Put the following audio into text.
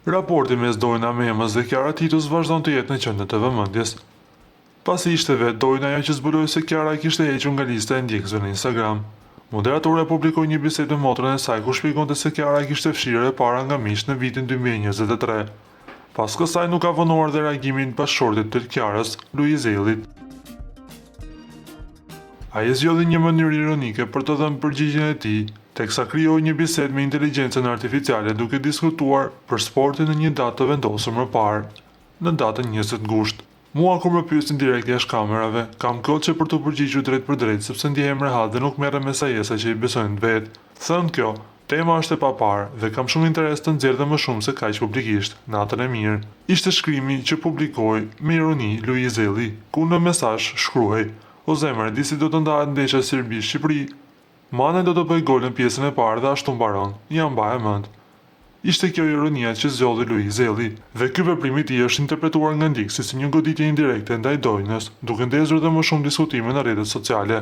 Raporti mes Dojna Memës dhe Kiara Titus vazhdon të jetë në qendër të vëmendjes. Pasi ishte vetë Dojna ajo që zbuloi se Kiara kishte hequr nga lista e ndjekësve në Instagram. Moderatorja publikoi një bisedë me motrën e saj ku shpjegonte se Kiara kishte fshirë e para nga miq në vitin 2023. Pas kësaj nuk ka vonuar dhe reagimin bashkëshortit të Kiarës, Luizellit. Ai zgjodhi një mënyrë ironike për të dhënë përgjigjen e tij, teksa krijoi një bisedë me inteligjencën artificiale duke diskutuar për sportin në një datë të vendosur më parë, në datën 20 gusht. Mua kur më pyesin direkt jashtë kamerave, kam kohë për të përgjigjur drejt për drejt sepse ndihem rehat dhe nuk merrem me sajesa që i besojnë vetë. Thënë kjo, tema është e paparë dhe kam shumë interes të nxjerr dhe më shumë se kaq publikisht. Natën e mirë. Ishte shkrimi që publikoi me ironi Luizelli, ku në mesazh shkruhej: "O zemër, di si do të ndahet ndeshja Serbi-Shqipëri? Mane do të bëj gol në pjesën e parë dhe ashtu mbaron. Ja mbaje mend." Ishte kjo ironia që zgjodhi Luizelli, dhe ky veprim i tij është interpretuar nga ndjekësit si një goditje indirekte ndaj Dojnës, duke ndezur dhe më shumë diskutime në rrjetet sociale.